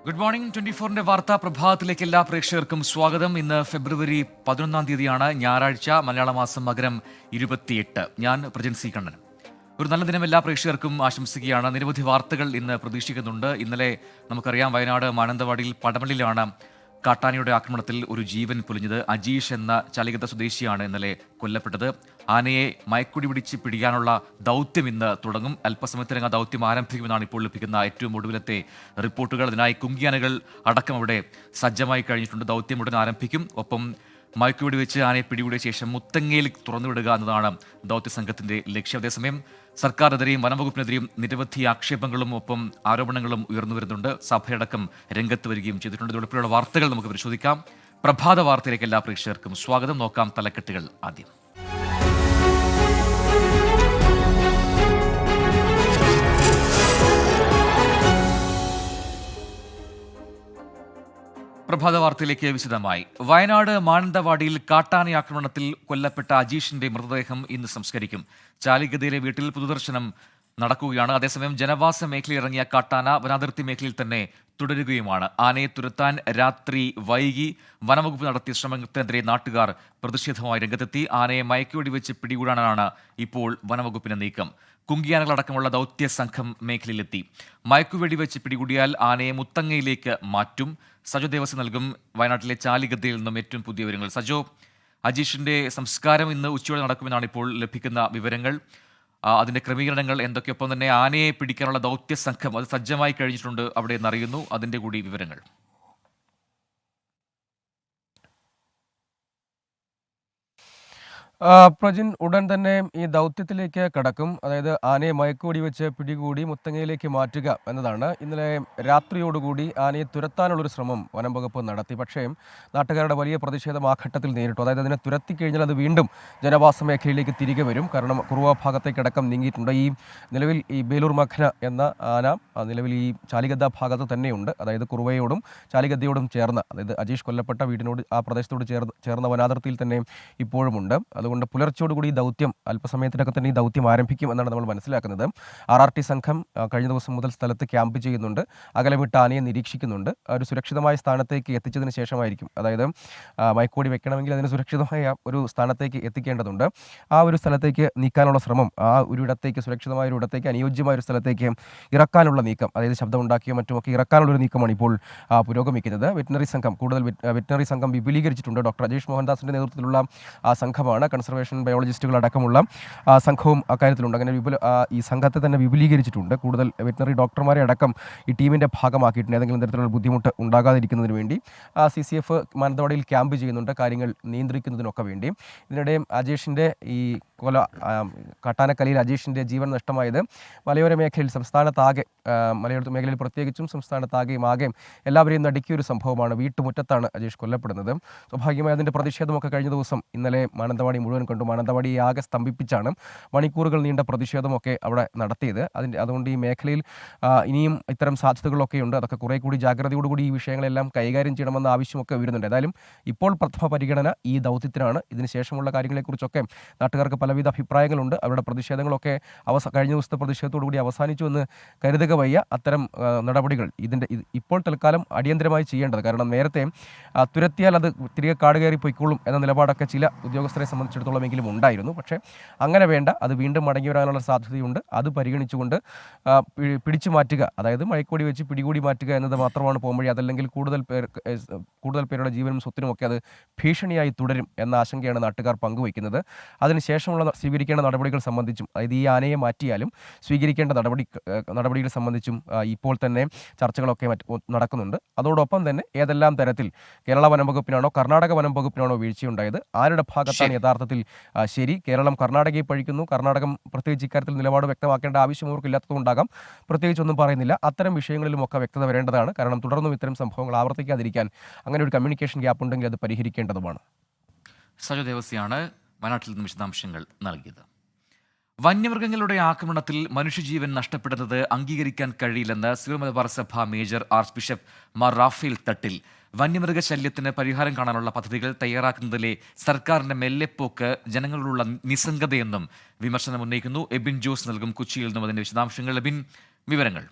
Good morning 24-ന്റെ വാർത്താ പ്രഭാതത്തിലേക്ക് എല്ലാ പ്രേക്ഷകർക്കും സ്വാഗതം. ഇന്ന് ഫെബ്രുവരി 11-ാം തീയതിയാണ്, ഞായറാഴ്ച, മലയാള മാസം മകരം 28. ഞാൻ പ്രജൻ സി കണ്ണൻ. ഒരു നല്ല ദിനം എല്ലാ പ്രേക്ഷകർക്കും ആശംസിക്കുകയാണ്. നിരവധി വാർത്തകൾ ഇന്ന് പ്രതീക്ഷിക്കുന്നുണ്ട്. ഇന്നലെ നമുക്കറിയാം, വയനാട് മാനന്തവാടിയിൽ പടമലിലാണ് കാട്ടാനയുടെ ആക്രമണത്തിൽ ഒരു ജീവൻ പൊലിഞ്ഞത്. അജീഷ് എന്ന ചാലികത സ്വദേശിയാണ് ഇന്നലെ കൊല്ലപ്പെട്ടത്. ആനയെ മയക്കുടി പിടിച്ച് പിടിക്കാനുള്ള ദൗത്യം ഇന്ന് തുടങ്ങും. അല്പസമയത്തിനകം ദൗത്യം ആരംഭിക്കുമെന്നാണ് ഇപ്പോൾ ലഭിക്കുന്ന ഏറ്റവും ഒടുവിലത്തെ റിപ്പോർട്ടുകൾ. അതിനായി കുങ്കിയാനകൾ അടക്കം അവിടെ സജ്ജമായി കഴിഞ്ഞിട്ടുണ്ട്. ദൗത്യം ഉടൻ ആരംഭിക്കും. ഒപ്പം മയക്കുവെടി വെച്ച് ആനയെ പിടികൂടിയ ശേഷം മുത്തങ്ങയിൽ തുറന്നുവിടുക എന്നതാണ് ദൗത്യ സംഘത്തിന്റെ ലക്ഷ്യം. അതേസമയം സർക്കാരിനെതിരെയും വനംവകുപ്പിനെതിരെയും നിരവധി ആക്ഷേപങ്ങളും ഒപ്പം ആരോപണങ്ങളും ഉയർന്നു വരുന്നുണ്ട്. സഭയടക്കം രംഗത്ത് വരികയും ചെയ്തിട്ടുണ്ട്. ഇതോടൊപ്പമുള്ള വാർത്തകൾ നമുക്ക് പരിശോധിക്കാം. പ്രഭാത വാർത്തയിലേക്ക് എല്ലാ പ്രേക്ഷകർക്കും സ്വാഗതം. നോക്കാം തലക്കെട്ടുകൾ ആദ്യം. പ്രഭാത വാർത്തയിലേക്ക് വിശദമായി. വയനാട് മാനന്തവാടിയിൽ കാട്ടാന ആക്രമണത്തിൽ കൊല്ലപ്പെട്ട അജീഷിന്റെ മൃതദേഹം ഇന്ന് സംസ്കരിക്കും. ചാലിഗതിയിലെ വീട്ടിൽ പൊതുദർശനം നടക്കുകയാണ്. അതേസമയം ജനവാസ മേഖലയിൽ ഇറങ്ങിയ കാട്ടാന വനാതിർത്തി മേഖലയിൽ തന്നെ തുടരുകയുമാണ്. ആനയെ തുരത്താൻ രാത്രി വൈകി വനംവകുപ്പ് നടത്തിയ ശ്രമത്തിനെതിരെ നാട്ടുകാർ പ്രതിഷേധവുമായി രംഗത്തെത്തി. ആനയെ മയക്കുവെടി വെച്ച് പിടികൂടാനാണ് ഇപ്പോൾ വനംവകുപ്പിന്റെ നീക്കം. കുങ്കിയാനകളടക്കമുള്ള ദൗത്യ സംഘം മേഖലയിലെത്തി. മയക്കുവെടി വെച്ച് പിടികൂടിയാൽ ആനയെ മുത്തങ്ങയിലേക്ക് മാറ്റും. സജോ ദേവസ്വം നൽകും വയനാട്ടിലെ ചാലിഗദ്ദയിൽ നിന്നും ഏറ്റവും പുതിയ വിവരങ്ങൾ. സജോ, അജീഷിന്റെ സംസ്കാരം ഇന്ന് ഉച്ചയോടെ നടക്കുമെന്നാണ് ഇപ്പോൾ ലഭിക്കുന്ന വിവരങ്ങൾ. അതിന്റെ ക്രമീകരണങ്ങൾ എന്തൊക്കെയൊപ്പം തന്നെ ആനയെ പിടിക്കാനുള്ള ദൗത്യ സംഘം അത് സജ്ജമായി കഴിഞ്ഞിട്ടുണ്ട് അവിടെ എന്നറിയുന്നു. അതിന്റെ കൂടി വിവരങ്ങൾ. പ്രജിൻ ഉടൻ തന്നെ ഈ ദൗത്യത്തിലേക്ക് കടക്കും. അതായത് ആനയെ മയക്കുവെടി വെച്ച് പിടികൂടി മുത്തങ്ങയിലേക്ക് മാറ്റുക എന്നതാണ്. ഇന്നലെ രാത്രിയോടുകൂടി ആനയെ തുരത്താനുള്ളൊരു ശ്രമം വനം വകുപ്പ് നടത്തി. പക്ഷേ നാട്ടുകാരുടെ വലിയ പ്രതിഷേധം ആ ഘട്ടത്തിൽ നേരിട്ടു. അതായത് അതിനെ തുരത്തി കഴിഞ്ഞാൽ അത് വീണ്ടും ജനവാസ മേഖലയിലേക്ക് തിരികെ വരും. കാരണം കുറുവ ഭാഗത്തേക്കടക്കം നീങ്ങിയിട്ടുണ്ട്. ഈ നിലവിൽ ഈ ബേലൂർ മഖന എന്ന ആന നിലവിൽ ഈ ചാലിഗദ്ദ ഭാഗത്ത് തന്നെയുണ്ട്. അതായത് കുറുവയോടും ചാലിഗദ്ദയോടും ചേർന്ന്, അതായത് അജീഷ് കൊല്ലപ്പെട്ട വീടിനോട് ആ പ്രദേശത്തോട് ചേർന്ന വനാതിർത്തിയിൽ തന്നെ ഇപ്പോഴുമുണ്ട്. അതുകൊണ്ട് പുലർച്ചയോടുകൂടി ഈ ദൗത്യം അല്പസമയത്തിനൊക്കെ തന്നെ ഈ ദൗത്യം ആരംഭിക്കും എന്നാണ് നമ്മൾ മനസ്സിലാക്കുന്നത്. RRT സംഘം കഴിഞ്ഞ ദിവസം മുതൽ സ്ഥലത്ത് ക്യാമ്പ് ചെയ്യുന്നുണ്ട്. അകലമിട്ട് ആനയെ നിരീക്ഷിക്കുന്നുണ്ട്. ഒരു സുരക്ഷിതമായ സ്ഥാനത്തേക്ക് എത്തിച്ചതിന് ശേഷമായിരിക്കും, അതായത് മയക്കുവെടി വെക്കണമെങ്കിൽ അതിന് സുരക്ഷിതമായ ഒരു സ്ഥാനത്തേക്ക് എത്തിക്കേണ്ടതുണ്ട്. ആ ഒരു സ്ഥലത്തേക്ക് നീക്കാനുള്ള ശ്രമം, ആ ഒരു ഇടത്തേക്ക്, സുരക്ഷിതമായ ഒരു ഇടത്തേക്ക്, അനുയോജ്യമായ ഒരു സ്ഥലത്തേക്ക് ഇറക്കാനുള്ള നീക്കം, അതായത് ശബ്ദം ഉണ്ടാക്കിയോ മറ്റുമൊക്കെ ഇറക്കാനുള്ളൊരു നീക്കമാണ് ഇപ്പോൾ പുരോഗമിക്കുന്നത്. വെറ്റിനറി സംഘം വിപുലീകരിച്ചിട്ടുണ്ട്. ഡോക്ടർ അജീഷ് മോഹൻദാസിന്റെ നേതൃത്വത്തിലുള്ള ആ സംഘമാണ്. കൺസർവേഷൻ ബയോളജിസ്റ്റുകൾ അടക്കമുള്ള സംഘവും അക്കാര്യത്തിലുണ്ട്. അങ്ങനെ ഈ സംഘത്തെ തന്നെ വിപുലീകരിച്ചിട്ടുണ്ട്. കൂടുതൽ വെറ്റിനറി ഡോക്ടർമാരെ അടക്കം ഈ ടീമിൻ്റെ ഭാഗമാക്കിയിട്ടുണ്ട്. ഏതെങ്കിലും തരത്തിലുള്ള ബുദ്ധിമുട്ട് ഉണ്ടാകാതിരിക്കുന്നതിന് വേണ്ടി CCF മാനന്തവാടിയിൽ ക്യാമ്പ് ചെയ്യുന്നുണ്ട്, കാര്യങ്ങൾ നിയന്ത്രിക്കുന്നതിനൊക്കെ വേണ്ടി. ഇതിനിടെ അജീഷിൻ്റെ ഈ കാട്ടാനക്കലിയിൽ അജീഷിൻ്റെ ജീവൻ നഷ്ടമായത് മലയോര മേഖലയിൽ, സംസ്ഥാനത്താകെ, മലയോര മേഖലയിൽ പ്രത്യേകിച്ചും സംസ്ഥാനത്താകെയും എല്ലാവരെയും നടുക്കിയൊരു സംഭവമാണ്. വീട്ടുമുറ്റത്താണ് അജീഷ് കൊല്ലപ്പെടുന്നത്. സ്വാഭാവികമായി അതിൻ്റെ പ്രതിഷേധമൊക്കെ കഴിഞ്ഞ ദിവസം ഇന്നലെ മാനന്തവാടി മുഴുവൻ കണ്ടു. മാനന്തവാടി ആകെ സ്തംഭിപ്പിച്ചാണ് മണിക്കൂറുകൾ നീണ്ട പ്രതിഷേധമൊക്കെ അവിടെ നടത്തിയത്. അതുകൊണ്ട് ഈ മേഖലയിൽ ഇനിയും ഇത്തരം സാധ്യതകളൊക്കെയുണ്ട്. അതൊക്കെ കുറേ കൂടി ജാഗ്രതയോടുകൂടി ഈ വിഷയങ്ങളെല്ലാം കൈകാര്യം ചെയ്യണമെന്ന ആവശ്യമൊക്കെ വരുന്നുണ്ട്. ഏതായാലും ഇപ്പോൾ പ്രഥമ പരിഗണന ഈ ദൗത്യത്തിനാണ്. ഇതിനുശേഷമുള്ള കാര്യങ്ങളെക്കുറിച്ചൊക്കെ നാട്ടുകാർക്ക് പലവിധ അഭിപ്രായങ്ങളുണ്ട്. അവരുടെ പ്രതിഷേധങ്ങളൊക്കെ കഴിഞ്ഞ ദിവസത്തെ പ്രതിഷേധത്തോടുകൂടി അവസാനിച്ചു എന്ന് കരുതുക വയ്യ. അത്തരം നടപടികൾ ഇപ്പോൾ തൽക്കാലം അടിയന്തരമായി ചെയ്യേണ്ടത്. കാരണം നേരത്തെ തുരത്തിയാൽ അത് തിരികെ കാട് കയറി പൊയ്ക്കൊള്ളും എന്ന നിലപാടൊക്കെ ചില ഉദ്യോഗസ്ഥരെ സംബന്ധിച്ചിടത്തോളം എങ്കിലും ഉണ്ടായിരുന്നു. പക്ഷേ അങ്ങനെ വേണ്ട, അത് വീണ്ടും മടങ്ങി വരാനുള്ള സാധ്യതയുണ്ട്. അത് പരിഗണിച്ചുകൊണ്ട് പിടിച്ചു മാറ്റുക, അതായത് മയക്കുവെടി വെച്ച് പിടികൂടി മാറ്റുക എന്നത് മാത്രമാണ് പോകുമ്പോഴേ, അതല്ലെങ്കിൽ കൂടുതൽ പേരുടെ ജീവനും സ്വത്തിനുമൊക്കെ അത് ഭീഷണിയായി തുടരും എന്ന ആശങ്കയാണ് നാട്ടുകാർ പങ്കുവയ്ക്കുന്നത്. അതിനുശേഷമുള്ള സ്വീകരിക്കേണ്ട നടപടികൾ സംബന്ധിച്ചും, അതായത് ഈ ആനയെ മാറ്റിയാലും സ്വീകരിക്കേണ്ട നടപടികൾ സംബന്ധിച്ചും ഇപ്പോൾ തന്നെ ചർച്ചകളൊക്കെ നടക്കുന്നുണ്ട്. അതോടൊപ്പം തന്നെ ഏതെല്ലാം തരത്തിൽ കേരള വനം വകുപ്പിനാണോ കർണാടക വനം വകുപ്പിനാണോ വീഴ്ചയുണ്ടായത്, ആരുടെ ഭാഗത്താണ് യഥാർത്ഥത്തിൽ ശരി, കേരളം കർണാടകയെ പഴിക്കുന്നു, കർണാടകം പ്രത്യേകിച്ച് ഇക്കാര്യത്തിൽ നിലപാട് വ്യക്തമാക്കേണ്ട ആവശ്യം അവർക്കില്ലാത്തതുകൊണ്ടാകാം പ്രത്യേകിച്ചൊന്നും പറയുന്നില്ല. അത്തരം വിഷയങ്ങളിലുമൊക്കെ വ്യക്തത വരേണ്ടതാണ്. കാരണം തുടർന്നും ഇത്തരം സംഭവങ്ങൾ ആവർത്തിക്കാതിരിക്കാൻ അങ്ങനെ ഒരു കമ്മ്യൂണിക്കേഷൻ ഗ്യാപ്പ് ഉണ്ടെങ്കിൽ അത് പരിഹരിക്കേണ്ടതുമാണ്. സജോ ദേവസ്യാണ് വയനാട്ടിൽ നിന്ന് വിശദാംശങ്ങൾ നൽകിയത്. വന്യമൃഗങ്ങളുടെ ആക്രമണത്തിൽ മനുഷ്യജീവൻ നഷ്ടപ്പെടുന്നത് അംഗീകരിക്കാൻ കഴിയില്ലെന്ന് സിറോ മലബാർ സഭ major archbishop Mar Raphael Thattil. വന്യമൃഗശല്യത്തിന് പരിഹാരം കാണാനുള്ള പദ്ധതികൾ തയ്യാറാക്കുന്നതിലെ സർക്കാരിന്റെ മെല്ലെപ്പോക്ക് ജനങ്ങളോടുള്ള നിസ്സംഗതയെന്നും വിമർശനം ഉന്നയിക്കുന്നു. എബിൻ ജോസ് നൽകും കൊച്ചിയിൽ നിന്നും അതിന്റെ വിശദാംശങ്ങൾ. എബിൻ, വിവരങ്ങൾ.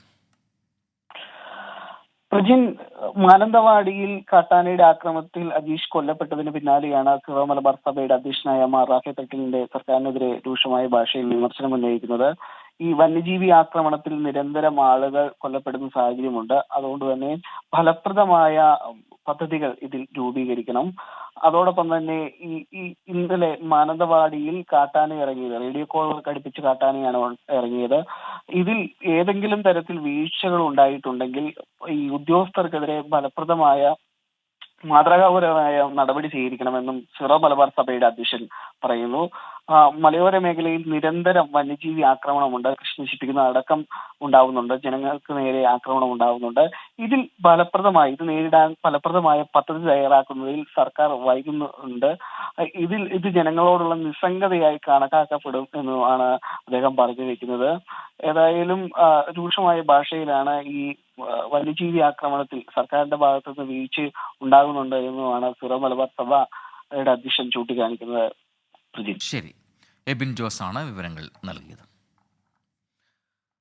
പ്രജിൻ, മാനന്തവാടിയിൽ കാട്ടാനയുടെ ആക്രമണത്തിൽ അജീഷ് കൊല്ലപ്പെട്ടതിന് പിന്നാലെയാണ് സിറോ മലബാർ സഭയുടെ അധ്യക്ഷനായ മാർ റാഫി തട്ടിലിന്റെ സർക്കാരിനെതിരെ രൂക്ഷമായ ഭാഷയിൽ വിമർശനം ഉന്നയിക്കുന്നത്. ഈ വന്യജീവി ആക്രമണത്തിൽ നിരന്തരം ആളുകൾ കൊല്ലപ്പെടുന്ന സാഹചര്യമുണ്ട്. അതുകൊണ്ട് തന്നെ ഫലപ്രദമായ പദ്ധതികൾ ഇതിൽ രൂപീകരിക്കണം. അതോടൊപ്പം തന്നെ ഈ ഇന്നലെ മാനന്തവാടിയിൽ കാട്ടാന ഇറങ്ങിയത്, റേഡിയോ കോൾ ഘടിപ്പിച്ച് കാട്ടാനയാണ് ഇറങ്ങിയത്. ഇതിൽ ഏതെങ്കിലും തരത്തിൽ വീഴ്ചകൾ ഉണ്ടായിട്ടുണ്ടെങ്കിൽ ഈ ഉദ്യോഗസ്ഥർക്കെതിരെ ഫലപ്രദമായ മാതൃകാപരമായ നടപടി സ്വീകരിക്കണമെന്നും സിറോ മലബാർ സഭയുടെ അധ്യക്ഷൻ പറയുന്നു. മലയോര മേഖലയിൽ നിരന്തരം വന്യജീവി ആക്രമണമുണ്ട്, കൃഷി നശിപ്പിക്കുന്ന അടക്കം ഉണ്ടാവുന്നുണ്ട്, ജനങ്ങൾക്ക് നേരെ ആക്രമണം ഉണ്ടാവുന്നുണ്ട്. ഇത് നേരിടാൻ ഫലപ്രദമായ പദ്ധതി തയ്യാറാക്കുന്നതിൽ സർക്കാർ വൈകുന്നുണ്ട്. ഇത് ജനങ്ങളോടുള്ള നിസ്സംഗതയായി കണക്കാക്കപ്പെടും എന്നുമാണ് അദ്ദേഹം പറഞ്ഞു വെക്കുന്നത്. ഏതായാലും രൂക്ഷമായ ഭാഷയിലാണ് ഈ വന്യജീവി ആക്രമണത്തിൽ സർക്കാരിന്റെ ഭാഗത്തുനിന്ന് വീഴ്ച ഉണ്ടാകുന്നുണ്ട് എന്നുമാണ് സിറോ മലബാർ സഭയുടെ അധ്യക്ഷൻ ചൂണ്ടിക്കാണിക്കുന്നത്. ശരി, എബിൻ ജോസ് ആണ് വിവരങ്ങൾ നൽകിയത്.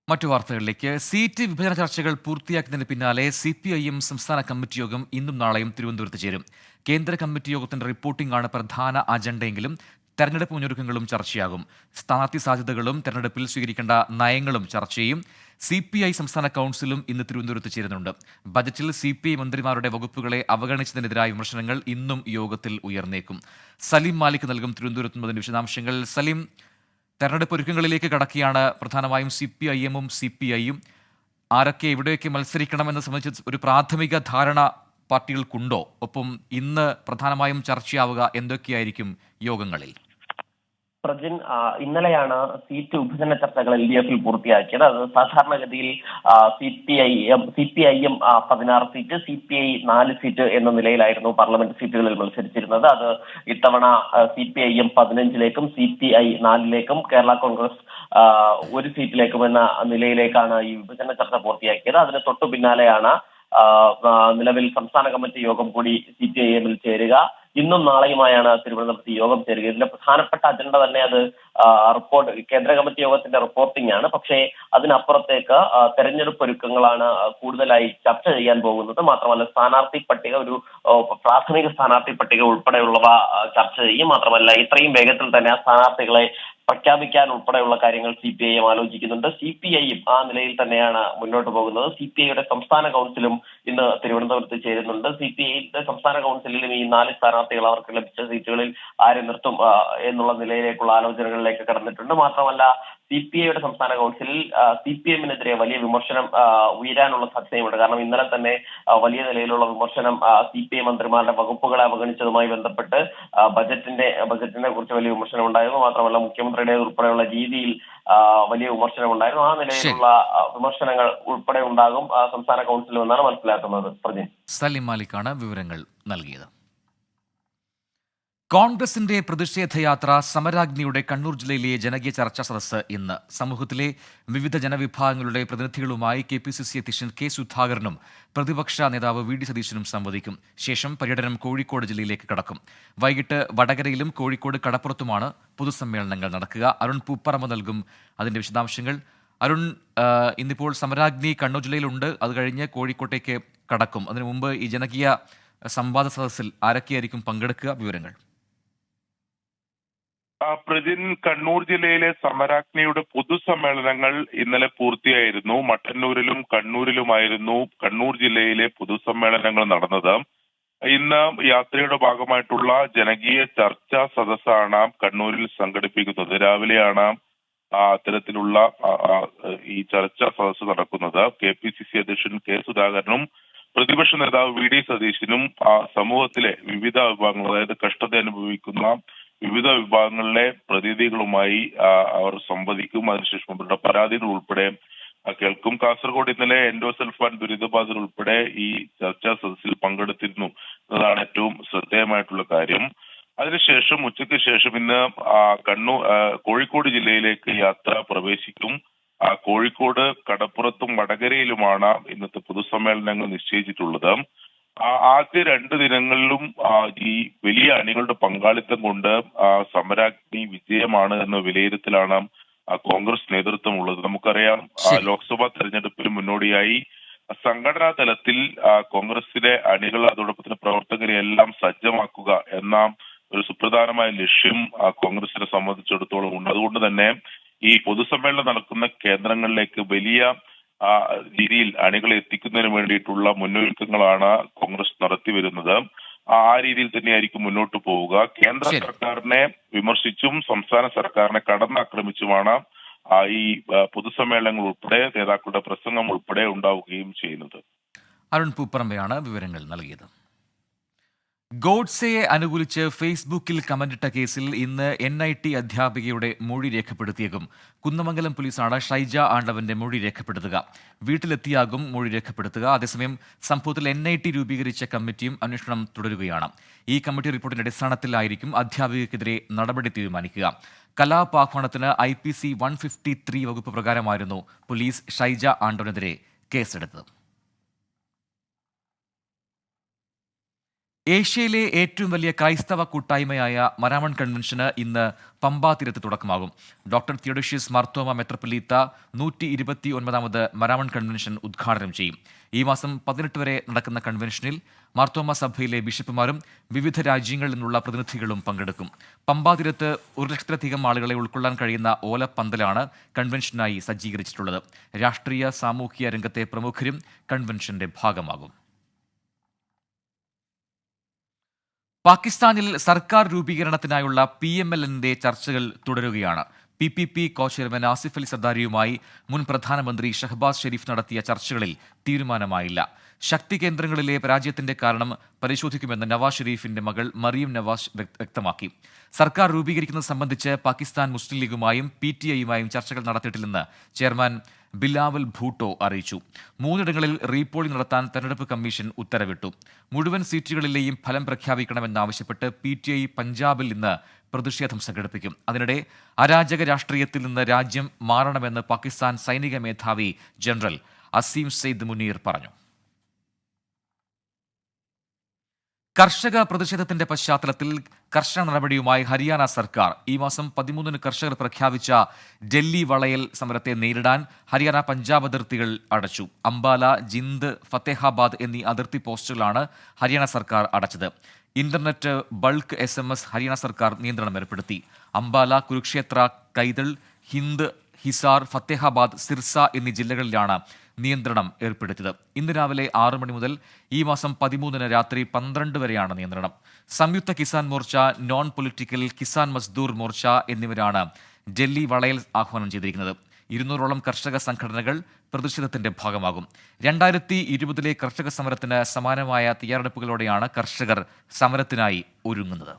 മറ്റു വാർത്തകളിലേക്ക്. സീറ്റ് വിഭജന ചർച്ചകൾ പൂർത്തിയാക്കുന്നതിന് പിന്നാലെ CPIM സംസ്ഥാന കമ്മിറ്റി യോഗം ഇന്നും നാളെയും തിരുവനന്തപുരത്ത് ചേരും. കേന്ദ്ര കമ്മിറ്റി യോഗത്തിന്റെ റിപ്പോർട്ടിംഗ് ആണ് പ്രധാന അജണ്ടയെങ്കിലും തെരഞ്ഞെടുപ്പ് മുന്നൊരുക്കങ്ങളും ചർച്ചയാകും. സ്ഥാനാർത്ഥി സാധ്യതകളും തെരഞ്ഞെടുപ്പിൽ സ്വീകരിക്കേണ്ട നയങ്ങളും ചർച്ച ചെയ്യും. CPI സംസ്ഥാന കൗൺസിലും ഇന്ന് തിരുവനന്തപുരത്ത് ചേരുന്നുണ്ട്. ബജറ്റിൽ CPI മന്ത്രിമാരുടെ വകുപ്പുകളെ അവഗണിച്ചതിനെതിരായ വിമർശനങ്ങൾ ഇന്നും യോഗത്തിൽ ഉയർന്നേക്കും. സലീം മാലിക് നൽകും തിരുവനന്തപുരത്ത് നിന്ന് വിശദാംശങ്ങൾ. സലീം, തെരഞ്ഞെടുപ്പ് ഒരുക്കങ്ങളിലേക്ക് കടക്കുകയാണ്. പ്രധാനമായും CPIM-ഉം CPI-യും ആരൊക്കെ എവിടെയൊക്കെ മത്സരിക്കണമെന്ന് സംബന്ധിച്ച് ഒരു പ്രാഥമിക ധാരണ പാർട്ടികൾക്കുണ്ടോ? ഒപ്പം ഇന്ന് പ്രധാനമായും ചർച്ചയാവുക എന്തൊക്കെയായിരിക്കും യോഗങ്ങളിൽ? പ്രജിൻ, ഇന്നലെയാണ് സീറ്റ് വിഭജന ചർച്ചകൾ LDF പൂർത്തിയാക്കിയത്. അത് സാധാരണഗതിയിൽ CPIM 16 സീറ്റ്, CPI 4 സീറ്റ് എന്ന നിലയിലായിരുന്നു പാർലമെന്റ് സീറ്റുകളിൽ മത്സരിച്ചിരുന്നത്. അത് ഇത്തവണ CPIM 15ലേക്കും CPI 4ലേക്കും കേരള കോൺഗ്രസ് 1 സീറ്റിലേക്കും എന്ന നിലയിലേക്കാണ് ഈ വിഭജന ചർച്ച പൂർത്തിയാക്കിയത്. അതിന് തൊട്ടു പിന്നാലെയാണ് നിലവിൽ സംസ്ഥാന കമ്മിറ്റി യോഗം കൂടി CPIM-ൽ ചേരുക. ഇന്നും നാളെയുമായാണ് തിരുവനന്തപുരത്ത് യോഗം ചേരുക. ഇതിന്റെ പ്രധാനപ്പെട്ട അജണ്ട തന്നെ അത് കേന്ദ്ര കമ്മിറ്റി യോഗത്തിന്റെ റിപ്പോർട്ടിംഗ് ആണ്. പക്ഷേ അതിനപ്പുറത്തേക്ക് തെരഞ്ഞെടുപ്പ് ഒരുക്കങ്ങളാണ് കൂടുതലായി ചർച്ച ചെയ്യാൻ പോകുന്നത്. മാത്രമല്ല, സ്ഥാനാർത്ഥി പട്ടിക, ഒരു പ്രാഥമിക സ്ഥാനാർത്ഥി പട്ടിക ഉൾപ്പെടെയുള്ളവ ചർച്ച ചെയ്യും. മാത്രമല്ല, ഇത്രയും വേഗത്തിൽ തന്നെ ആ സ്ഥാനാർത്ഥികളെ പ്രഖ്യാപിക്കാൻ ഉൾപ്പെടെയുള്ള കാര്യങ്ങൾ CPIM ആലോചിക്കുന്നുണ്ട്. CPI-യും ആ നിലയിൽ തന്നെയാണ് മുന്നോട്ട് പോകുന്നത്. CPI-യുടെ സംസ്ഥാന കൗൺസിലും ഇന്ന് തിരുവനന്തപുരത്ത് ചേരുന്നുണ്ട്. CPI-യുടെ സംസ്ഥാന കൗൺസിലിലും ഈ 4 സ്ഥാനാർത്ഥികൾ അവർക്ക് ലഭിച്ച സീറ്റുകളിൽ ആരെ നിർത്തും എന്നുള്ള നിലയിലേക്കുള്ള ആലോചനകളിലേക്ക് കടന്നിട്ടുണ്ട്. മാത്രമല്ല, CPI-യുടെ സംസ്ഥാന കൗൺസിലിൽ CPM-നെതിരെ വലിയ വിമർശനം ഉയരാനുള്ള സാധ്യതയുണ്ട്. കാരണം ഇന്നലെ തന്നെ വലിയ നിലയിലുള്ള വിമർശനം CPI മന്ത്രിമാരുടെ വകുപ്പുകളെ അവഗണിച്ചതുമായി ബന്ധപ്പെട്ട് ബജറ്റിനെ കുറിച്ച് വലിയ വിമർശനം ഉണ്ടായിരുന്നു. മാത്രമല്ല, മുഖ്യമന്ത്രിയുടെ ഉൾപ്പെടെയുള്ള രീതിയിൽ വലിയ വിമർശനം ഉണ്ടായിരുന്നു. ആ നിലയിലുള്ള വിമർശനങ്ങൾ ഉൾപ്പെടെ ഉണ്ടാകും സംസ്ഥാന കൗൺസിലിൽ എന്നാണ് മനസ്സിലാക്കുന്നത്. പ്രജിൻ, സലീം മാലിക്കാണ് വിവരങ്ങൾ നൽകിയത്. കോൺഗ്രസിന്റെ പ്രതിഷേധയാത്ര സമരാഗ്നിയുടെ കണ്ണൂർ ജില്ലയിലെ ജനകീയ ചർച്ചാ സദസ്സ് ഇന്ന്. സമൂഹത്തിലെ വിവിധ ജനവിഭാഗങ്ങളുടെ പ്രതിനിധികളുമായി KPCC അധ്യക്ഷൻ K സുധാകരനും പ്രതിപക്ഷ നേതാവ് VD സതീശനും സംവദിക്കും. ശേഷം പര്യടനം കോഴിക്കോട് ജില്ലയിലേക്ക് കടക്കും. വൈകിട്ട് വടകരയിലും കോഴിക്കോട് കടപ്പുറത്തുമാണ് പൊതുസമ്മേളനങ്ങൾ നടക്കുക. അരുൺ പൂപ്പറമ്പ് നൽകും അതിന്റെ വിശദാംശങ്ങൾ. അരുൺ, ഇന്നിപ്പോൾ സമരാഗ്നി കണ്ണൂർ ജില്ലയിലുണ്ട്, അത് കഴിഞ്ഞ് കോഴിക്കോട്ടേക്ക് കടക്കും. അതിനു മുമ്പ് ഈ ജനകീയ സംവാദ സദസ്സിൽ ആരൊക്കെയായിരിക്കും പങ്കെടുക്കുക? വിവരങ്ങൾ. പ്രജിൻ, കണ്ണൂർ ജില്ലയിലെ സമരാഗ്നിയുടെ പൊതുസമ്മേളനങ്ങൾ ഇന്നലെ പൂർത്തിയായിരുന്നു. മട്ടന്നൂരിലും കണ്ണൂരിലുമായിരുന്നു കണ്ണൂർ ജില്ലയിലെ പൊതുസമ്മേളനങ്ങൾ നടന്നത്. ഇന്ന് യാത്രയുടെ ഭാഗമായിട്ടുള്ള ജനകീയ ചർച്ചാ സദസ്സാണ് കണ്ണൂരിൽ സംഘടിപ്പിക്കുന്നത്. രാവിലെയാണ് അത്തരത്തിലുള്ള ഈ ചർച്ചാ സദസ്സ് നടക്കുന്നത്. KPCC അധ്യക്ഷൻ K സുധാകരനും പ്രതിപക്ഷ നേതാവ് VD സതീശനും സമൂഹത്തിലെ വിവിധ വിഭാഗങ്ങൾ, അതായത് കഷ്ടത അനുഭവിക്കുന്ന വിവിധ വിഭാഗങ്ങളിലെ പ്രതിനിധികളുമായി അവർ സംവദിക്കും. അതിനുശേഷം അവരുടെ പരാതികൾ ഉൾപ്പെടെ കേൾക്കും. കാസർഗോഡ് ഇന്നലെ എൻഡോസൾഫാൻ ദുരിതബാധിതർ ഉൾപ്പെടെ ഈ ചർച്ചാ സദസ്സിൽ പങ്കെടുത്തിരുന്നു എന്നതാണ് ഏറ്റവും ശ്രദ്ധേയമായിട്ടുള്ള കാര്യം. അതിനുശേഷം ഉച്ചയ്ക്ക് ശേഷം ഇന്ന് കോഴിക്കോട് ജില്ലയിലേക്ക് യാത്ര പ്രവേശിക്കും. കോഴിക്കോട് കടപ്പുറത്തും വടകരയിലുമാണ് ഇന്നത്തെ പൊതുസമ്മേളനങ്ങൾ നിശ്ചയിച്ചിട്ടുള്ളത്. ആദ്യ 2 ദിനങ്ങളിലും ഈ വലിയ അണികളുടെ പങ്കാളിത്തം കൊണ്ട് സമരാഗ്നി വിജയമാണ് എന്ന വിലയിരുത്തലാണ് കോൺഗ്രസ് നേതൃത്വമുള്ളത്. നമുക്കറിയാം, ലോക്സഭാ തെരഞ്ഞെടുപ്പിന് മുന്നോടിയായി സംഘടനാ തലത്തിൽ കോൺഗ്രസിലെ അണികൾ അതോടൊപ്പം തന്നെ പ്രവർത്തകരെ എല്ലാം സജ്ജമാക്കുക എന്ന ഒരു സുപ്രധാനമായ ലക്ഷ്യം കോൺഗ്രസിനെ സംബന്ധിച്ചിടത്തോളം ഉണ്ട്. അതുകൊണ്ട് തന്നെ ഈ പൊതുസമ്മേളനം നടക്കുന്ന കേന്ദ്രങ്ങളിലേക്ക് വലിയ രീതിയിൽ അണികളെ എത്തിക്കുന്നതിന് വേണ്ടിയിട്ടുള്ള മുന്നൊരുക്കങ്ങളാണ് കോൺഗ്രസ് നടത്തി വരുന്നത്. ആ രീതിയിൽ തന്നെയായിരിക്കും മുന്നോട്ട് പോവുക. കേന്ദ്ര സർക്കാരിനെ വിമർശിച്ചും സംസ്ഥാന സർക്കാരിനെ കടന്നാക്രമിച്ചുമാണ് ഈ പൊതുസമ്മേളനങ്ങൾ ഉൾപ്പെടെ നേതാക്കളുടെ പ്രസംഗം ഉൾപ്പെടെ ഉണ്ടാവുകയും ചെയ്യുന്നത്. അരുൺ പൂപ്പറമ്പയാണ് വിവരങ്ങൾ നൽകിയത്. ഗോഡ്സെയെ അനുകൂലിച്ച് ഫേസ്ബുക്കിൽ കമന്റിട്ട കേസിൽ ഇന്ന് NIT അധ്യാപികയുടെ മൊഴി രേഖപ്പെടുത്തിയേക്കും. കുന്നമംഗലം പോലീസാണ് ഷൈജ ആണ്ടവന്റെ മൊഴി രേഖപ്പെടുത്തുക. വീട്ടിലെത്തിയാകും മൊഴി രേഖപ്പെടുത്തുക. അതേസമയം സംഭവത്തിൽ NIT രൂപീകരിച്ച കമ്മിറ്റിയും അന്വേഷണം തുടരുകയാണ്. ഈ കമ്മിറ്റി റിപ്പോർട്ടിന്റെ അടിസ്ഥാനത്തിലായിരിക്കും അധ്യാപികയ്ക്കെതിരെ നടപടി തീരുമാനിക്കുക. കലാപാഹ്വാനത്തിന് IPC 153 വകുപ്പ് പ്രകാരമായിരുന്നു പോലീസ് ഷൈജ ആണ്ടവനെതിരെ കേസെടുത്തത്. ഏഷ്യയിലെ ഏറ്റവും വലിയ ക്രൈസ്തവ കൂട്ടായ്മയായ മരാമൺ കൺവെൻഷന് ഇന്ന് പമ്പാ തീരത്ത് തുടക്കമാകും. ഡോക്ടർ തിയോഡോഷ്യസ് മാർത്തോമ മെത്രാപ്പൊലീത്ത 129ാമത് മരാമൺ കൺവെൻഷൻ ഉദ്ഘാടനം ചെയ്യും. ഈ മാസം 18 വരെ നടക്കുന്ന കൺവെൻഷനിൽ മാർത്തോമ സഭയിലെ ബിഷപ്പുമാരും വിവിധ രാജ്യങ്ങളിൽ നിന്നുള്ള പ്രതിനിധികളും പങ്കെടുക്കും. പമ്പാ തീരത്ത് 1,00,000-ലധികം ആളുകളെ ഉൾക്കൊള്ളാൻ കഴിയുന്ന ഓലപ്പന്തലാണ് കൺവെൻഷനായി സജ്ജീകരിച്ചിട്ടുള്ളത്. രാഷ്ട്രീയ സാമൂഹിക രംഗത്തെ പ്രമുഖരും കൺവെൻഷന്റെ ഭാഗമാകും. പാകിസ്ഥാനിൽ സർക്കാർ രൂപീകരണത്തിനായുള്ള PMLNന്റെ ചർച്ചകൾ തുടരുകയാണ്. PPP co chairman Asif Ali സർദാരിയുമായി മുൻ പ്രധാനമന്ത്രി ഷഹബാസ് ഷെരീഫ് നടത്തിയ ചർച്ചകളിൽ തീരുമാനമായില്ല. ശക്തി കേന്ദ്രങ്ങളിലെ പരാജയത്തിന്റെ കാരണം പരിശോധിക്കുമെന്ന് നവാസ് ഷെരീഫിന്റെ മകൾ മറിയം നവാസ് വ്യക്തമാക്കി. സർക്കാർ രൂപീകരിക്കുന്നത് സംബന്ധിച്ച് പാകിസ്ഥാൻ മുസ്ലിം ലീഗുമായും PTIയുമായും ചർച്ചകൾ നടത്തിയിട്ടില്ലെന്ന് ചെയർമാൻ ബിലാവൽ ഭൂട്ടോ അറിയിച്ചു. 3ഇടങ്ങളിൽ റീപോളിംഗ് നടത്താൻ തെരഞ്ഞെടുപ്പ് കമ്മീഷൻ ഉത്തരവിട്ടു. മുഴുവൻ സീറ്റുകളിലെയും ഫലം പ്രഖ്യാപിക്കണമെന്നാവശ്യപ്പെട്ട് PTI പഞ്ചാബിൽ ഇന്ന് പ്രതിഷേധം സംഘടിപ്പിക്കും. അതിനിടെ അരാജക രാഷ്ട്രീയത്തിൽ നിന്ന് രാജ്യം മാറണമെന്ന് പാകിസ്ഥാൻ സൈനിക മേധാവി ജനറൽ അസീം സെയ്ദ് മുനീർ പറഞ്ഞു. കർഷക പ്രതിഷേധത്തിന്റെ പശ്ചാത്തലത്തിൽ കർശന നടപടിയുമായി ഹരിയാന സർക്കാർ ഈ മാസം 13-ന് കർഷകർ പ്രഖ്യാപിച്ച ഡൽഹി വളയൽ സമരത്തെ നേരിടാൻ ഹരിയാന പഞ്ചാബ് അതിർത്തികൾ അടച്ചു. അംബാല, ജിന്ദ്, ഫത്തേഹാബാദ് എന്നീ അതിർത്തി പോസ്റ്റുകളാണ് ഹരിയാന സർക്കാർ അടച്ചത്. ഇന്റർനെറ്റ്, ബൾക്ക് SMS ഹരിയാന സർക്കാർ നിയന്ത്രണം ഏർപ്പെടുത്തി. അംബാല, കുരുക്ഷേത്ര, കൈതൾ, ഹിന്ദ്, ഹിസാർ, ഫത്തേഹാബാദ്, സിർസ എന്നീ ജില്ലകളിലാണ് നിയന്ത്രണം ഏർപ്പെടുത്തിയത്. ഇന്ന് രാവിലെ 6 മണി മുതൽ ഈ മാസം 13-ന് രാത്രി 12 വരെയാണ് നിയന്ത്രണം. സംയുക്ത കിസാൻ മോർച്ച, നോൺ പൊളിറ്റിക്കൽ കിസാൻ മസ്ദൂർ മോർച്ച എന്നിവരാണ് ഡൽഹി വളയൽ ആഹ്വാനം ചെയ്തിരിക്കുന്നത്. 200ഓളം കർഷക സംഘടനകൾ പ്രതിഷേധത്തിന്റെ ഭാഗമാകും. 2020-ലെ കർഷക സമരത്തിന് സമാനമായ തയ്യാറെടുപ്പുകളോടെയാണ് കർഷകർ സമരത്തിനായി ഒരുങ്ങുന്നത്.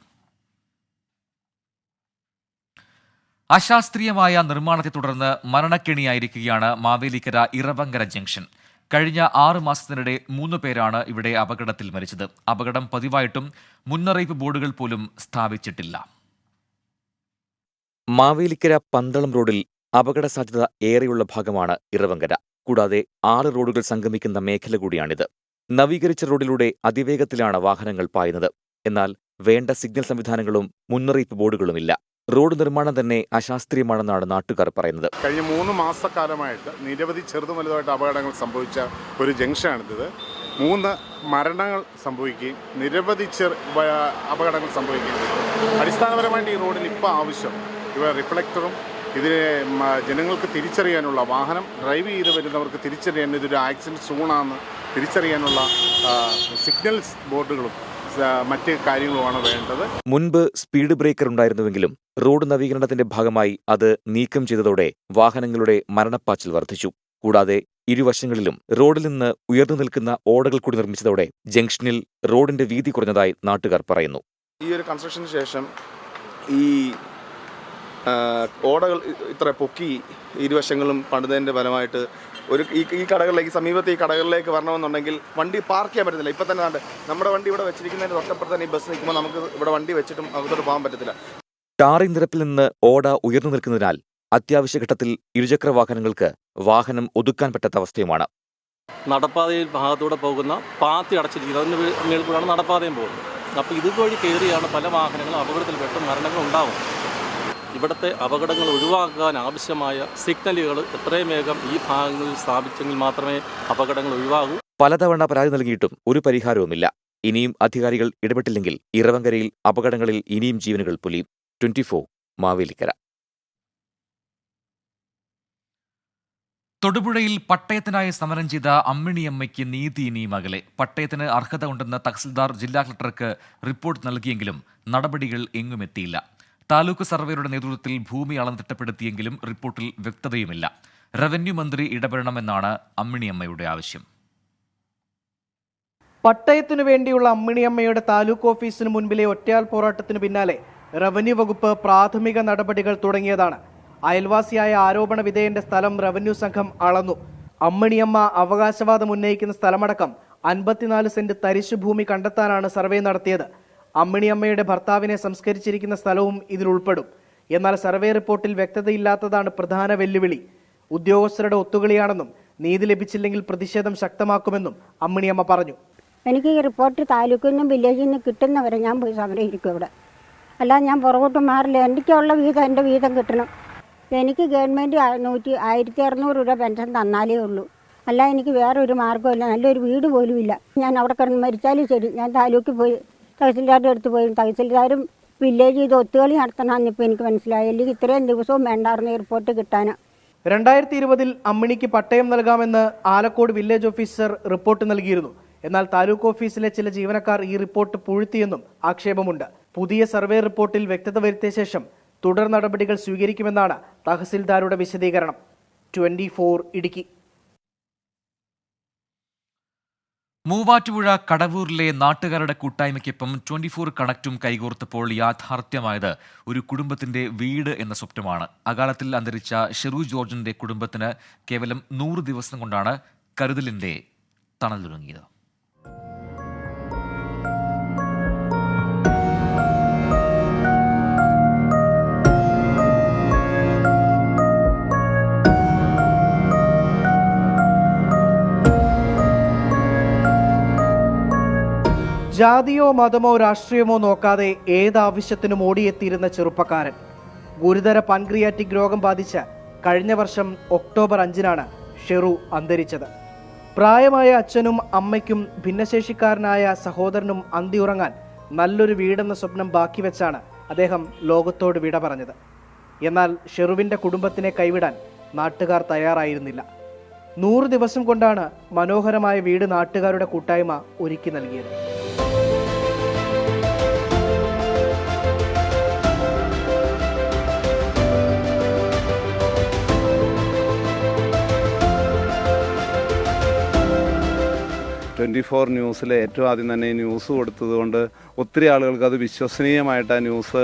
അശാസ്ത്രീയമായ നിർമ്മാണത്തെ തുടർന്ന് മരണക്കെണിയായിരിക്കുകയാണ് മാവേലിക്കര ഇറവങ്കര ജംഗ്ഷൻ. കഴിഞ്ഞ 6 മാസത്തിനിടെ 3 പേരാണ് ഇവിടെ അപകടത്തിൽ മരിച്ചത്. അപകടം പതിവായിട്ടും മുന്നറിയിപ്പ് ബോർഡുകൾ പോലും സ്ഥാപിച്ചിട്ടില്ല. മാവേലിക്കര പന്തളം റോഡിൽ അപകട സാധ്യത ഏറെയുള്ള ഭാഗമാണ് ഇറവങ്കര. കൂടാതെ 6 റോഡുകൾ സംഗമിക്കുന്ന മേഖല കൂടിയാണിത്. നവീകരിച്ച റോഡിലൂടെ അതിവേഗത്തിലാണ് വാഹനങ്ങൾ പായുന്നത്. എന്നാൽ വേണ്ട സിഗ്നൽ സംവിധാനങ്ങളും മുന്നറിയിപ്പ് ബോർഡുകളുമില്ല. റോഡ് നിർമ്മാണം തന്നെ അശാസ്ത്രീയമാണെന്നാണ് നാട്ടുകാർ പറയുന്നത്. കഴിഞ്ഞ 3 മാസക്കാലമായിട്ട് നിരവധി ചെറുതും വലുതായിട്ട് അപകടങ്ങൾ സംഭവിച്ച ഒരു ജംഗ്ഷനാണിത്. 3 മരണങ്ങൾ സംഭവിക്കുകയും നിരവധി അപകടങ്ങൾ സംഭവിക്കുകയും ചെയ്തു. അടിസ്ഥാനപരമായിട്ട് ഈ റോഡിൽ ഇപ്പോൾ ആവശ്യം റിഫ്ലക്ടറും ഇതിനെ ജനങ്ങൾക്ക് തിരിച്ചറിയാനുള്ള, വാഹനം ഡ്രൈവ് ചെയ്ത് വരുന്നവർക്ക് തിരിച്ചറിയാൻ ഇതൊരു ആക്സിഡൻറ്റ് സോണാണെന്ന് തിരിച്ചറിയാനുള്ള സിഗ്നൽസ് ബോർഡുകളും മറ്റ് കാര്യങ്ങളുമാണ് വേണ്ടത്. മുൻപ് സ്പീഡ് ബ്രേക്കർ ഉണ്ടായിരുന്നുവെങ്കിലും റോഡ് നവീകരണത്തിന്റെ ഭാഗമായി അത് നീക്കം ചെയ്തതോടെ വാഹനങ്ങളുടെ മരണപ്പാച്ചിൽ വർദ്ധിച്ചു. കൂടാതെ ഇരുവശങ്ങളിലും റോഡിൽ നിന്ന് ഉയർന്നു നിൽക്കുന്ന ഓടകൾ കൂടി നിർമ്മിച്ചതോടെ ജംഗ്ഷനിൽ റോഡിന്റെ വീതി കുറഞ്ഞതായി നാട്ടുകാർ പറയുന്നു. ഈ ഒരു കൺസ്ട്രക്ഷന് ശേഷം ഈ ഓടകൾ ഇത്ര പൊക്കി ഇരുവശങ്ങളും പണിതതിൻ്റെ ഫലമായിട്ട് ഈ കടകളിലേക്ക്, സമീപത്തെ ഈ കടകളിലേക്ക് വരണമെന്നുണ്ടെങ്കിൽ വണ്ടി പാർക്ക് ചെയ്യാൻ പറ്റുന്നില്ല. ഇപ്പം തന്നെ നമ്മുടെ വണ്ടി ഇവിടെ വെച്ചിരിക്കുന്നതിന് തൊട്ടപ്പുറത്ത് തന്നെ ഈ ബസ് നിൽക്കുമ്പോൾ നമുക്ക് ഇവിടെ വണ്ടി വെച്ചിട്ടും അകത്തോട്ട് പോകാൻ പറ്റത്തില്ല. ടാറിംഗ് നിരപ്പിൽ നിന്ന് ഓട ഉയർന്നു നിൽക്കുന്നതിനാൽ അത്യാവശ്യ ഘട്ടത്തിൽ ഇരുചക്ര വാഹനങ്ങൾക്ക് വാഹനം ഒതുക്കാൻ പറ്റാത്ത അവസ്ഥയുമാണ്. നടപ്പാതയിൽ ഭാഗത്തൂടെ പോകുന്ന പാത്തി അടച്ചിരിക്കുന്നത്, അതിൻ്റെ മേൽ കൂടെയാണ് നടപ്പാതയും പോകുന്നത്. അപ്പോൾ ഇതുവഴി കയറിയാണ് പല വാഹനങ്ങളും അപകടത്തിൽപ്പെട്ട് മരണങ്ങൾ ഉണ്ടാകും. ഇവിടുത്തെ അപകടങ്ങൾ ഒഴിവാക്കാൻ ആവശ്യമായ സിഗ്നലുകൾ എത്രയും വേഗം ഈ ഭാഗങ്ങളിൽ സ്ഥാപിച്ചെങ്കിൽ മാത്രമേ അപകടങ്ങൾ ഒഴിവാകൂ. പലതവണ പരാതി നൽകിയിട്ടും ഒരു പരിഹാരവുമില്ല. ഇനിയും അധികാരികൾ ഇടപെട്ടില്ലെങ്കിൽ ഇറവങ്കരയിൽ അപകടങ്ങളിൽ ഇനിയും ജീവനുകൾ പൊലിയും. 24 മാവേലിക്കര. തൊടുപുഴയിൽ പട്ടയത്തിനായി സമരം ചെയ്ത അമ്മിണിയമ്മയ്ക്ക് നീതി ഇനിയും അകലെ. പട്ടയത്തിന് അർഹത ഉണ്ടെന്ന് തഹസിൽദാർ ജില്ലാ കളക്ടർക്ക് റിപ്പോർട്ട് നൽകിയെങ്കിലും നടപടികൾ എങ്ങുമെത്തിയില്ല. താലൂക്ക് സർവേയുടെ നേതൃത്വത്തിൽ ഭൂമി അളന്ന് തിട്ടപ്പെടുത്തിയെങ്കിലും റിപ്പോർട്ടിൽ വ്യക്തതയുമില്ല. റവന്യൂ മന്ത്രി ഇടപെടണമെന്നാണ് അമ്മിണിയമ്മയുടെ ആവശ്യം. പട്ടയത്തിനു വേണ്ടിയുള്ള അമ്മിണിയമ്മയുടെ താലൂക്ക് ഓഫീസിന് മുൻപിലെ ഒറ്റയാൾ പോരാട്ടത്തിനു പിന്നാലെ റവന്യൂ വകുപ്പ് പ്രാഥമിക നടപടികൾ തുടങ്ങിയതാണ്. അയൽവാസിയായ ആരോപണ വിധേയന്റെ സ്ഥലം റവന്യൂ സംഘം അളന്നു. അമ്മിണിയമ്മ അവകാശവാദം ഉന്നയിക്കുന്ന സ്ഥലമടക്കം 54 സെന്റ് തരിശുഭൂമി കണ്ടെത്താനാണ് സർവേ നടത്തിയത്. അമ്മിണിയമ്മയുടെ ഭർത്താവിനെ സംസ്കരിച്ചിരിക്കുന്ന സ്ഥലവും ഇതിൽ ഉൾപ്പെടും. എന്നാൽ സർവേ റിപ്പോർട്ടിൽ വ്യക്തതയില്ലാത്തതാണ് പ്രധാന വെല്ലുവിളി. ഉദ്യോഗസ്ഥരുടെ ഒത്തുകളിയാണെന്നും നീതി ലഭിച്ചില്ലെങ്കിൽ പ്രതിഷേധം ശക്തമാക്കുമെന്നും അമ്മിണിയമ്മ പറഞ്ഞു. എനിക്ക് ഈ റിപ്പോർട്ട് താലൂക്കിൽ നിന്നും വില്ലേജിൽ നിന്ന് കിട്ടുന്നവരെ ഞാൻ പോയി സമരമായിരിക്കും ഇവിടെ. അല്ലാതെ ഞാൻ പുറകോട്ട് മാറില്ല. എനിക്കുള്ള വീതം എൻ്റെ വീതം കിട്ടണം. എനിക്ക് ഗവൺമെൻറ് 1600 രൂപ പെൻഷൻ തന്നാലേ ഉള്ളൂ. അല്ല എനിക്ക് വേറൊരു മാർഗ്ഗമില്ല. നല്ലൊരു വീട് പോലും ഇല്ല. ഞാൻ അവിടെ കിടന്ന് മരിച്ചാലും ശരി ഞാൻ താലൂക്കിൽ പോയി തഹസിൽദാരുടെ അടുത്ത് പോയി തഹസിൽദാരും വില്ലേജ് ചെയ്ത് ഒത്തുകളി നടത്തണമെന്ന് ഇപ്പോൾ എനിക്ക് മനസ്സിലായി. അല്ലെങ്കിൽ ഇത്രയും ദിവസവും വേണ്ടായിരുന്നു ഈ റിപ്പോർട്ട് കിട്ടാൻ. 2020 അമ്മിണിക്ക് പട്ടയം നൽകാമെന്ന് ആലക്കോട് വില്ലേജ് ഓഫീസർ റിപ്പോർട്ട് നൽകിയിരുന്നു. എന്നാൽ താലൂക്ക് ഓഫീസിലെ ചില ജീവനക്കാർ ഈ റിപ്പോർട്ട് പൂഴ്ത്തിയെന്നും ആക്ഷേപമുണ്ട്. പുതിയ സർവേ റിപ്പോർട്ടിൽ വ്യക്തത വരുത്തിയ ശേഷം തുടർ നടപടികൾ സ്വീകരിക്കുമെന്നാണ് തഹസിൽദാരുടെ വിശദീകരണം. 24 ഇടുക്കി. മൂവാറ്റുപുഴ കടവൂരിലെ നാട്ടുകാരുടെ കൂട്ടായ്മയ്ക്കൊപ്പം 24 കണക്റ്റും കൈകോർത്തപ്പോൾ യാഥാർത്ഥ്യമായത് ഒരു കുടുംബത്തിന്റെ വീട് എന്ന സ്വപ്നമാണ്. അകാലത്തിൽ അന്തരിച്ച ഷെറു ജോർജിന്റെ കുടുംബത്തിന് കേവലം 100 ദിവസം കൊണ്ടാണ് കരുതലിന്റെ തണലുറങ്ങിയത്. ജാതിയോ മതമോ രാഷ്ട്രീയമോ നോക്കാതെ ഏതാവശ്യത്തിനും ഓടിയെത്തിയിരുന്ന ചെറുപ്പക്കാരൻ. ഗുരുതര പാൻക്രിയാറ്റിക് രോഗം ബാധിച്ച് കഴിഞ്ഞ വർഷം ഒക്ടോബർ 5-നാണ് ഷെറു അന്തരിച്ചത്. പ്രായമായ അച്ഛനും അമ്മയ്ക്കും ഭിന്നശേഷിക്കാരനായ സഹോദരനും അന്തിയുറങ്ങാൻ നല്ലൊരു വീടെന്ന സ്വപ്നം ബാക്കി വെച്ചാണ് അദ്ദേഹം ലോകത്തോട് വിട പറഞ്ഞത്. എന്നാൽ ഷെറുവിൻ്റെ കുടുംബത്തിനെ കൈവിടാൻ നാട്ടുകാർ തയ്യാറായിരുന്നില്ല. 100 ദിവസം കൊണ്ടാണ് മനോഹരമായ വീട് നാട്ടുകാരുടെ കൂട്ടായ്മ ഒരുക്കി നൽകിയത്. ന്യൂസിൽ ഏറ്റവും ആദ്യം തന്നെ ഈ ന്യൂസ് കൊടുത്തതുകൊണ്ട് ഒത്തിരി ആളുകൾക്ക് അത് വിശ്വസനീയമായിട്ട് ആ ന്യൂസ്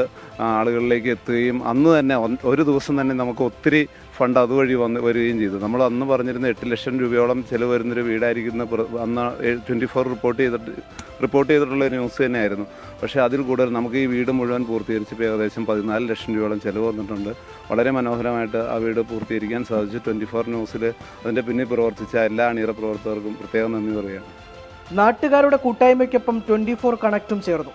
ആളുകളിലേക്ക് എത്തുകയും അന്ന് തന്നെ ഒരു ദിവസം തന്നെ നമുക്ക് ഒത്തിരി ഫണ്ട് അതുവഴി വരികയും ചെയ്തു. നമ്മൾ അന്ന് പറഞ്ഞിരുന്ന 8 ലക്ഷം രൂപയോളം ചിലവ് വരുന്നൊരു വീടായിരിക്കുന്ന അന്ന് 24 റിപ്പോർട്ട് ചെയ്തിട്ടുള്ള ന്യൂസ് തന്നെയായിരുന്നു. പക്ഷേ അതിൽ കൂടുതൽ നമുക്ക് ഈ വീട് മുഴുവൻ പൂർത്തീകരിച്ചപ്പോൾ ഏകദേശം 14 ലക്ഷം രൂപയോളം ചിലവ് വന്നിട്ടുണ്ട്. വളരെ മനോഹരമായിട്ട് ആ വീട് പൂർത്തീകരിക്കാൻ സാധിച്ചു. 24 ന്യൂസിൽ അതിൻ്റെ പിന്നിൽ പ്രവർത്തിച്ച എല്ലാ അണിയറ പ്രവർത്തകർക്കും പ്രത്യേകം നന്ദി പറയുകയാണ്. നാട്ടുകാരുടെ കൂട്ടായ്മയ്ക്കൊപ്പം 24 കണക്റ്റും ചേർന്നു.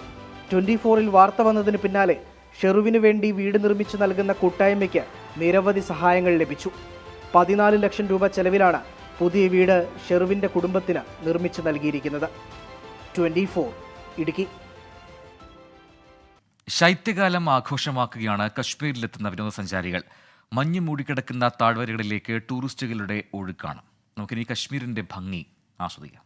24-ൽ വാർത്ത വന്നതിന് പിന്നാലെ ഷെറുവിന് വേണ്ടി വീട് നിർമ്മിച്ചു നൽകുന്ന കൂട്ടായ്മയ്ക്ക് നിരവധി സഹായങ്ങൾ ലഭിച്ചു. 14 ലക്ഷം രൂപ ചെലവിലാണ് പുതിയ വീട് ഷെറുവിൻ്റെ കുടുംബത്തിന് നിർമ്മിച്ചു നൽകിയിരിക്കുന്നത്. 24 ഇടുക്കി. ശൈത്യകാലം ആഘോഷമാക്കുകയാണ് കശ്മീരിലെത്തുന്ന വിനോദസഞ്ചാരികൾ. മഞ്ഞ് മൂടിക്കിടക്കുന്ന താഴ്വരകളിലേക്ക് ടൂറിസ്റ്റുകളുടെ ഒഴുക്കാണ്. നമുക്കിനി കശ്മീരിന്റെ ഭംഗി ആസ്വദിക്കാം.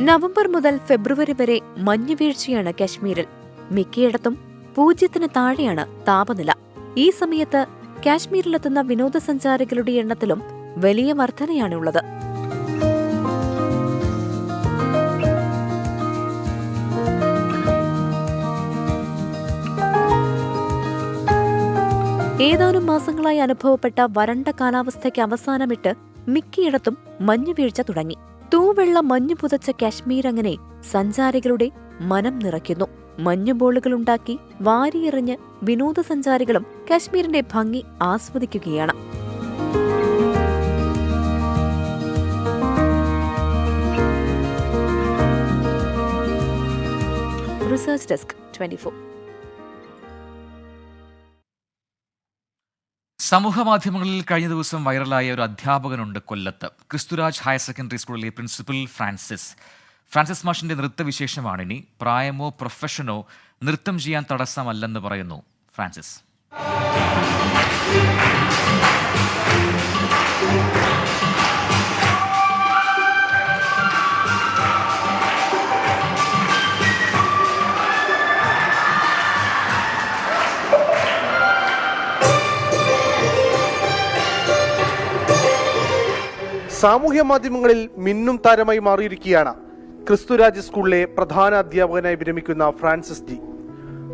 നവംബർ മുതൽ ഫെബ്രുവരി വരെ മഞ്ഞുവീഴ്ചയാണ് കശ്മീരിൽ. മിക്കയിടത്തും 0-ന് താഴെയാണ് താപനില. ഈ സമയത്ത് കാശ്മീരിലെത്തുന്ന വിനോദസഞ്ചാരികളുടെ എണ്ണത്തിലും വലിയ വർധനയാണുള്ളത്. ഏതാനും മാസങ്ങളായി അനുഭവപ്പെട്ട വരണ്ട കാലാവസ്ഥയ്ക്ക് അവസാനമിട്ട് മിക്കയിടത്തും മഞ്ഞുവീഴ്ച തുടങ്ങി. തൂവെള്ള മഞ്ഞു പുതച്ച കാശ്മീർ അങ്ങനെ സഞ്ചാരികളുടെ മനം നിറയ്ക്കുന്നു. മഞ്ഞുബോളുകളുണ്ടാക്കി വാരിയെറിഞ്ഞ് വിനോദസഞ്ചാരികളും കാശ്മീരിന്റെ ഭംഗി ആസ്വദിക്കുകയാണ്. Research desk 24. സമൂഹമാധ്യമങ്ങളിൽ കഴിഞ്ഞ ദിവസം വൈറലായ ഒരു അധ്യാപകനുണ്ട് കൊല്ലത്ത്. ക്രിസ്തുരാജ് ഹയർ സെക്കൻഡറി സ്കൂളിലെ പ്രിൻസിപ്പൽ ഫ്രാൻസിസ് മാഷിന്റെ നൃത്തവിശേഷമാണിനി. പ്രായമോ പ്രൊഫഷനോ നൃത്തം ചെയ്യാൻ തടസ്സമല്ലെന്ന് പറയുന്നു ഫ്രാൻസിസ്. സാമൂഹ്യ മാധ്യമങ്ങളിൽ മിന്നും താരമായി മാറിയിരിക്കുകയാണ് ക്രിസ്തുരാജ് സ്കൂളിലെ പ്രധാന അധ്യാപകനായി വിരമിക്കുന്ന ഫ്രാൻസിസ് ജി.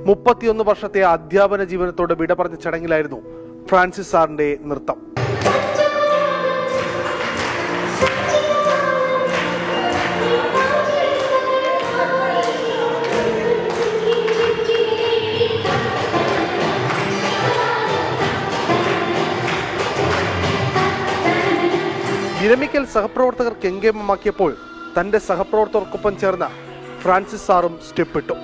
31 വർഷത്തെ അധ്യാപന ജീവനത്തോട് വിട പറഞ്ഞ ചടങ്ങിലായിരുന്നു ഫ്രാൻസിസ് സാറിന്റെ നൃത്തം. വിരമിക്കൽ സഹപ്രവർത്തകർ കെങ്കേമമാക്കിയപ്പോൾ തന്റെ സഹപ്രവർത്തകർക്കൊപ്പം ചേർന്ന ഫ്രാൻസിസ് സാറും സ്റ്റെപ്പിട്ടു.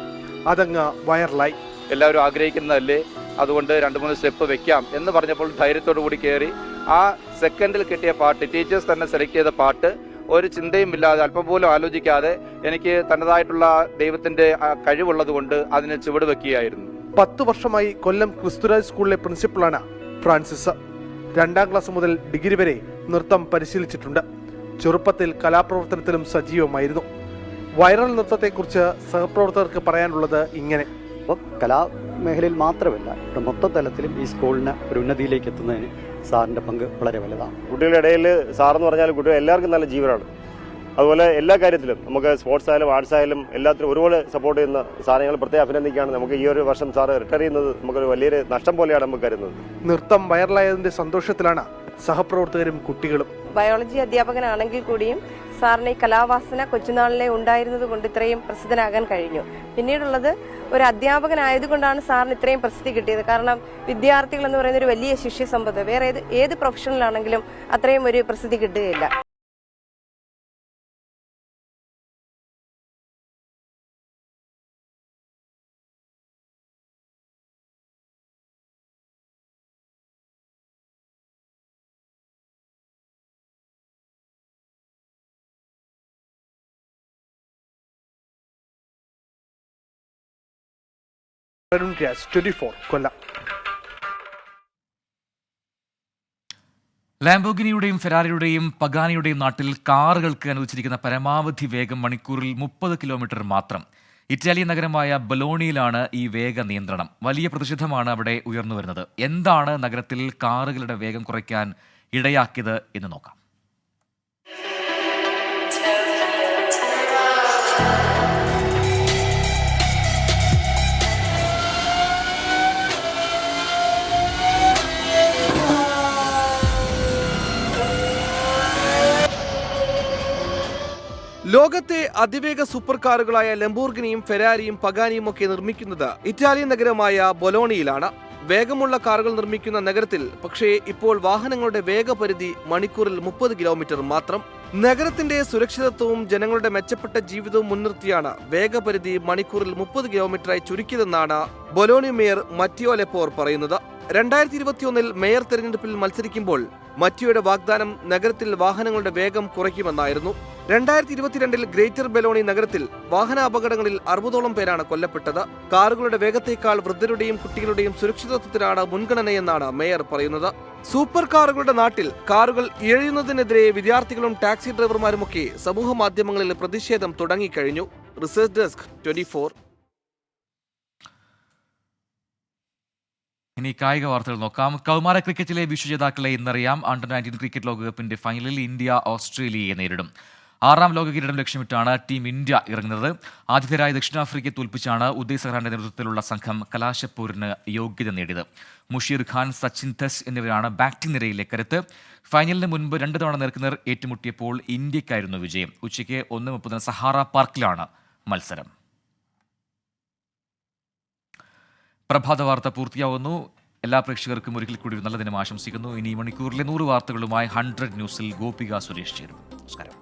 അതങ്ങ് വൈറലായി. എല്ലാവരും ആഗ്രഹിക്കുന്നതല്ലേ, അതുകൊണ്ട് 2-3 സ്റ്റെപ്പ് വെക്കാം എന്ന് പറഞ്ഞപ്പോൾ ധൈര്യത്തോടു കൂടി കയറി ആ സെക്കൻഡിൽ കിട്ടിയ പാട്ട്, ടീച്ചേഴ്സ് തന്നെ സെലക്ട് ചെയ്ത പാട്ട്, ഒരു ചിന്തയും ഇല്ലാതെ അല്പം പോലും ആലോചിക്കാതെ എനിക്ക് തന്നതായിട്ടുള്ള ദൈവത്തിന്റെ കഴിവുള്ളത് കൊണ്ട് അതിന് ചുവട് വെക്കുകയായിരുന്നു. 10 വർഷമായി കൊല്ലം ക്രിസ്തുരാജ് സ്കൂളിലെ പ്രിൻസിപ്പളാണ് ഫ്രാൻസിസ്. 2ാം ക്ലാസ് മുതൽ ഡിഗ്രി വരെ നൃത്തം പരിശീലിച്ചിട്ടുണ്ട്. ചെറുപ്പത്തിൽ കലാപ്രവർത്തനത്തിലും സജീവമായിരുന്നു. വൈറൽ നൃത്തത്തെക്കുറിച്ച് സഹപ്രവർത്തകർക്ക് പറയാനുള്ളത് ഇങ്ങനെ: കലാമേഖലയിൽ മാത്രമല്ല, മൊത്തം തലത്തിലും ഈ സ്കൂളിന് ഒരു ഉന്നതിയിലേക്ക് എത്തുന്നതിന് സാറിന്റെ പങ്ക് വളരെ വലുതാണ്. കുട്ടികളുടെ ഇടയിൽ സാറെന്ന് പറഞ്ഞാൽ കുട്ടികൾ എല്ലാവർക്കും നല്ല ജീവനാണ്. അതുപോലെ എല്ലാ കാര്യത്തിലും നമുക്ക് സ്പോർട്സ് ആയാലും ആർട്സ് ആയാലും എല്ലാത്തിലും ഒരുപോലെ സപ്പോർട്ട് ചെയ്യുന്ന സാറെ ഞങ്ങൾ പ്രത്യേകം അഭിനന്ദിക്കുകയാണ്. നമുക്ക് ഈ ഒരു വർഷം സാറ് റിട്ടയർ ചെയ്യുന്നത് നമുക്കൊരു വലിയൊരു നഷ്ടം പോലെയാണ് നമുക്ക് കരുതുന്നത്. നൃത്തം വൈറലായതിന്റെ സന്തോഷത്തിലാണ് സഹപ്രവർത്തകരും കുട്ടികളും. ബയോളജി അധ്യാപകനാണെങ്കിൽ കൂടിയും സാറിന് ഈ കലാവാസന കൊച്ചുനാളിലെ ഉണ്ടായിരുന്നത് കൊണ്ട് ഇത്രയും പ്രസിദ്ധനാകാൻ കഴിഞ്ഞു. പിന്നീടുള്ളത് ഒരു അധ്യാപകനായതുകൊണ്ടാണ് സാറിന് ഇത്രയും പ്രസിദ്ധി കിട്ടിയത്. കാരണം വിദ്യാർത്ഥികൾ എന്ന് പറയുന്ന ഒരു വലിയ ശിഷ്യസമ്പത്ത് വേറെ ഏത് പ്രൊഫഷനിലാണെങ്കിലും അത്രയും ഒരു പ്രസിദ്ധി കിട്ടുകയില്ല. അരുൺ രാജ്, 24, കൊല്ലം. ലാംബോർഗിനിയുടെയും ഫെരാറിയുടെയും പഗാനിയുടെയും നാട്ടിൽ കാറുകൾക്ക് അനുവദിച്ചിരിക്കുന്ന പരമാവധി വേഗം മണിക്കൂറിൽ 30 കിലോമീറ്റർ മാത്രം. ഇറ്റാലിയൻ നഗരമായ ബൊലോണിയിലാണ് ഈ വേഗ നിയന്ത്രണം. വലിയ പ്രതിഷേധമാണ് അവിടെ ഉയർന്നു വരുന്നത്. എന്താണ് നഗരത്തിൽ കാറുകളുടെ വേഗം കുറയ്ക്കാൻ ഇടയാക്കിയത് എന്ന് നോക്കാം. ലോകത്തെ അതിവേഗ സൂപ്പർ കാറുകളായ ലംബോർഗിനിയും ഫെരാരിയും പഗാനിയും ഒക്കെ നിർമ്മിക്കുന്നത് ഇറ്റാലിയൻ നഗരമായ ബൊലോണിയിലാണ്. വേഗമുള്ള കാറുകൾ നിർമ്മിക്കുന്ന നഗരത്തിൽ പക്ഷേ ഇപ്പോൾ വാഹനങ്ങളുടെ വേഗപരിധി മണിക്കൂറിൽ 30 കിലോമീറ്റർ മാത്രം. നഗരത്തിന്റെ സുരക്ഷിതത്വവും ജനങ്ങളുടെ മെച്ചപ്പെട്ട ജീവിതവും മുൻനിർത്തിയാണ് വേഗപരിധി മണിക്കൂറിൽ 30 കിലോമീറ്ററായി ചുരുക്കിയതെന്നാണ് ബൊലോണി മേയർ മറ്റിയോ ലെപ്പോർ പറയുന്നത്. 2021 മേയർ തെരഞ്ഞെടുപ്പിൽ മത്സരിക്കുമ്പോൾ മറ്റിയോയുടെ വാഗ്ദാനം നഗരത്തിൽ വാഹനങ്ങളുടെ വേഗം കുറയ്ക്കുമെന്നായിരുന്നു. 2022 ഗ്രേറ്റർ ബെലോണി നഗരത്തിൽ വാഹന അപകടങ്ങളിൽ 60ഓളം പേരാണ് കൊല്ലപ്പെട്ടത്. കാറുകളുടെ വേഗത്തേക്കാൾ വൃദ്ധരുടെയും കുട്ടികളുടെയും സുരക്ഷിതത്വത്തിനാണ് മുൻഗണനയെന്നാണ് മേയർ പറയുന്നത്. സൂപ്പർ കാറുകളുടെ നാട്ടിൽ കാറുകൾ ഇഴയുന്നതിനെതിരെ വിദ്യാർത്ഥികളും ടാക്സി ഡ്രൈവർമാരുമൊക്കെ സമൂഹ മാധ്യമങ്ങളിൽ പ്രതിഷേധം തുടങ്ങിക്കഴിഞ്ഞു. Research desk 24. ഇനി കായിക വാർത്തകൾ നോക്കാം. കൗമാര ക്രിക്കറ്റിലെ വിശ്വജേതാക്കളെ ഇന്നറിയാം. അണ്ടർ 19 ക്രിക്കറ്റ് ലോകകപ്പിന്റെ ഫൈനലിൽ ഇന്ത്യ ഓസ്ട്രേലിയയെ നേരിടും. 6ാം ലോക കിരീടം ലക്ഷ്യമിട്ടാണ് ടീം ഇന്ത്യ ഇറങ്ങുന്നത്. ആതിഥേയരായ ദക്ഷിണാഫ്രിക്കയെ തോൽപ്പിച്ചാണ് ഉദയ് സഹ്റാന്റെ നേതൃത്വത്തിലുള്ള സംഘം കലാശപ്പോരിന് യോഗ്യത നേടിയത്. മുഷീർ ഖാൻ, സച്ചിൻ തെസ് എന്നിവരാണ് ബാറ്റിംഗ് നിരയിലെ കരുത്ത്. ഫൈനലിന് മുൻപ് 2 തവണ നേർക്കുനേർ ഏറ്റുമുട്ടിയപ്പോൾ ഇന്ത്യക്കായിരുന്നു വിജയം. ഉച്ചയ്ക്ക് 1:30 സഹാറ പാർക്കിലാണ് മത്സരം. പ്രഭാത വാർത്ത പൂർത്തിയാവുന്നു. എല്ലാ പ്രേക്ഷകർക്കും ഒരിക്കൽ കൂടി ഒരു നല്ല ദിനം ആശംസിക്കുന്നു. ഇനി മണിക്കൂറിലെ 100 വാർത്തകളുമായി 100 ന്യൂസിൽ ഗോപിക സുരേഷ് ചേരും. നമസ്കാരം.